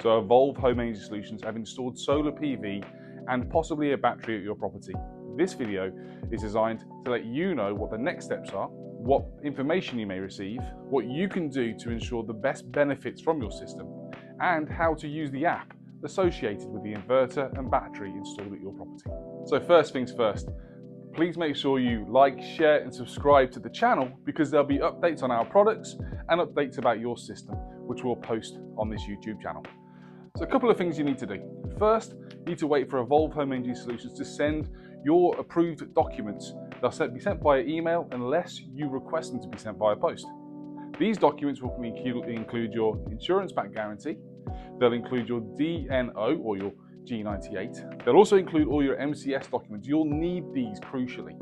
So Evolve Home Energy Solutions have installed solar PV and possibly a battery at your property. This video is designed to let you know what the next steps are, what information you may receive, what you can do to ensure the best benefits from your system, and how to use the app associated with the inverter and battery installed at your property. So first things first, please make sure you like, share and subscribe to the channel, because there'll be updates on our products and updates about your system, which we'll post on this YouTube channel. So a couple of things you need to do. First, you need to wait for Evolve Home Energy Solutions to send your approved documents. They'll be sent via email unless you request them to be sent via post. These documents will include your insurance back guarantee. They'll include your DNO or your G98. They'll also include all your MCS documents. You'll need these crucially,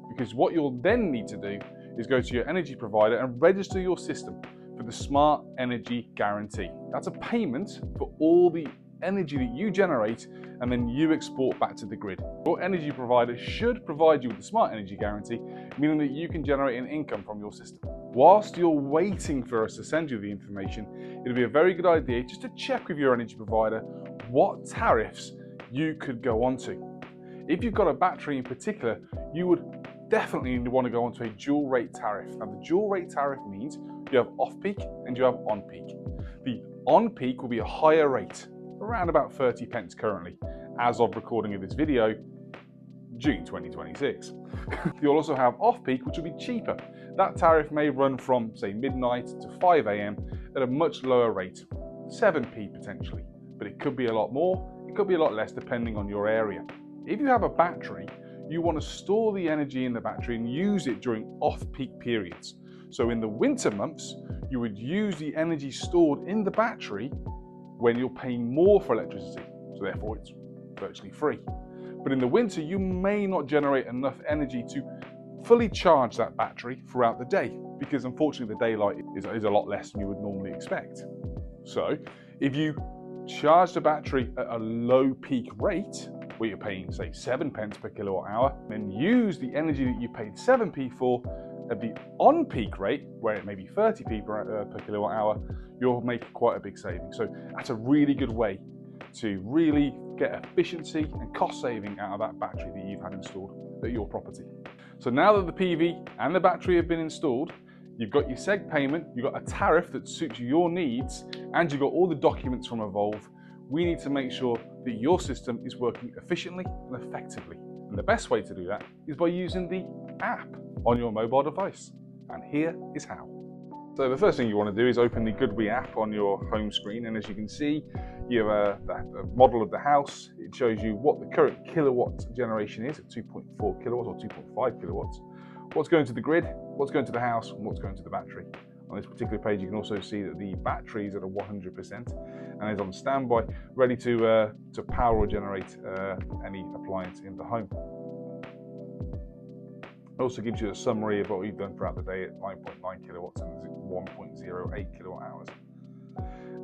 because what you'll then need to do is go to your energy provider and register your system for the Smart Energy Guarantee. That's a payment for all the energy that you generate and then you export back to the grid. Your energy provider should provide you with the Smart Energy Guarantee, meaning that you can generate an income from your system. Whilst you're waiting for us to send you the information, it'll be a very good idea just to check with your energy provider what tariffs you could go onto. If you've got a battery in particular, you would definitely want to go onto a dual rate tariff. Now, the dual rate tariff means you have off-peak and you have on-peak. The on-peak will be a higher rate, around about 30 pence currently, as of recording of this video, June 2026. You'll also have off-peak, which will be cheaper. That tariff may run from, say, midnight to 5 AM at a much lower rate, 7p potentially, but it could be a lot more, it could be a lot less depending on your area. If you have a battery, you want to store the energy in the battery and use it during off-peak periods. So in the winter months, you would use the energy stored in the battery when you're paying more for electricity, so therefore it's virtually free. But in the winter, you may not generate enough energy to fully charge that battery throughout the day, because unfortunately the daylight is a lot less than you would normally expect. So if you charge the battery at a low peak rate, where you're paying, say, 7 pence per kilowatt hour, then use the energy that you paid 7p for at the on-peak rate, where it may be 30p per kilowatt hour, you'll make quite a big saving. So that's a really good way to really get efficiency and cost saving out of that battery that you've had installed at your property. So now that the PV and the battery have been installed, you've got your seg payment, you've got a tariff that suits your needs, and you've got all the documents from Evolve. We need to make sure that your system is working efficiently and effectively. And the best way to do that is by using the app on your mobile device. And here is how. So the first thing you want to do is open the GoodWe app on your home screen. And as you can see, you have a model of the house. It shows you what the current kilowatt generation is at 2.4 kilowatts or 2.5 kilowatts. What's going to the grid, what's going to the house, and what's going to the battery. On this particular page, you can also see that the battery is at a 100% and is on standby, ready to power or generate any appliance in the home. It also gives you a summary of what we've done throughout the day at 9.9 kilowatts and 1.08 kilowatt hours.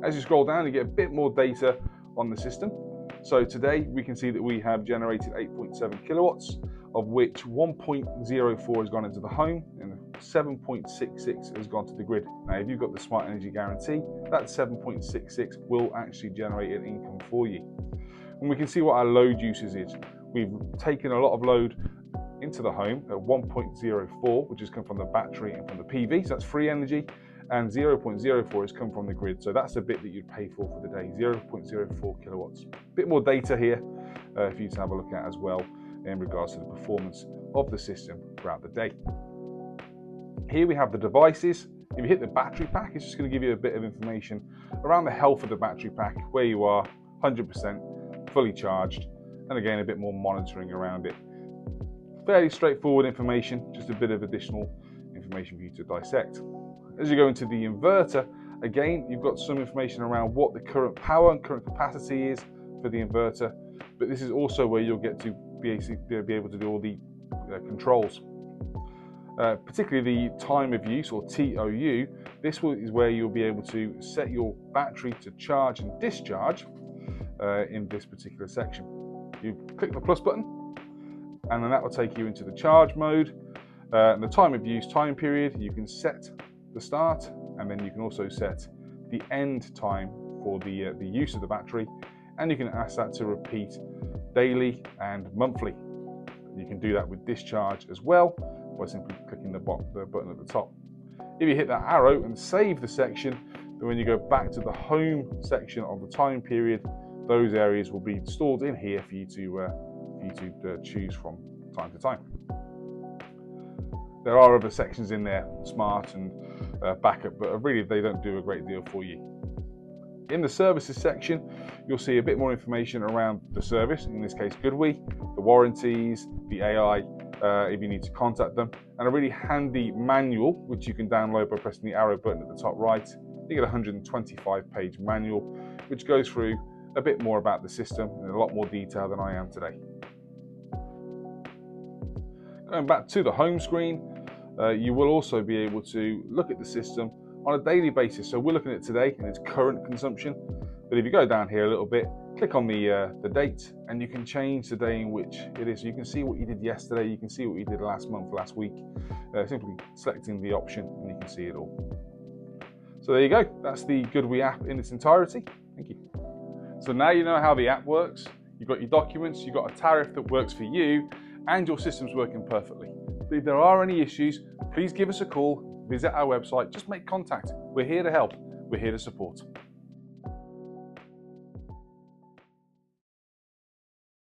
As you scroll down, you get a bit more data on the system. So today we can see that we have generated 8.7 kilowatts, of which 1.04 has gone into the home and 7.66 has gone to the grid. Now, if you've got the Smart Energy Guarantee, that 7.66 will actually generate an income for you. And we can see what our load usage is. We've taken a lot of load into the home at 1.04, which has come from the battery and from the PV, so that's free energy, and 0.04 has come from the grid. So that's the bit that you'd pay for the day, 0.04 kilowatts. A bit more data here for you to have a look at as well in regards to the performance of the system throughout the day. Here we have the devices. If you hit the battery pack, it's just going to give you a bit of information around the health of the battery pack, where you are, 100%, fully charged, and again, a bit more monitoring around it. Fairly straightforward information, just a bit of additional information for you to dissect. As you go into the inverter, again, you've got some information around what the current power and current capacity is for the inverter, but this is also where you'll get to be able to do all the controls. Particularly the time of use, or TOU. This is where you'll be able to set your battery to charge and discharge in this particular section. You click the plus button and then that will take you into the charge mode. And the time of use time period, you can set the start and then you can also set the end time for the use of the battery, and you can ask that to repeat daily and monthly. You can do that with discharge as well by simply clicking the button at the top. If you hit that arrow and save the section, then when you go back to the home section of the time period, those areas will be stored in here for you to choose from time to time. There are other sections in there, smart and backup, but really they don't do a great deal for you. In the services section, you'll see a bit more information around the service, in this case GoodWe, the warranties, the AI, if you need to contact them, and a really handy manual which you can download by pressing the arrow button at the top right. You get a 125-page manual which goes through a bit more about the system in a lot more detail than I am today. Going back to the home screen, you will also be able to look at the system on a daily basis. So we're looking at today and its current consumption, but if you go down here a little bit, click on the date, and you can change the day in which it is. You can see what you did yesterday, you can see what you did last month, last week, simply selecting the option and you can see it all. So there you go, that's the GoodWe app in its entirety. Thank you. So now you know how the app works, you've got your documents, you've got a tariff that works for you, and your system's working perfectly. But if there are any issues, please give us a call, visit our website, just make contact. We're here to help, we're here to support.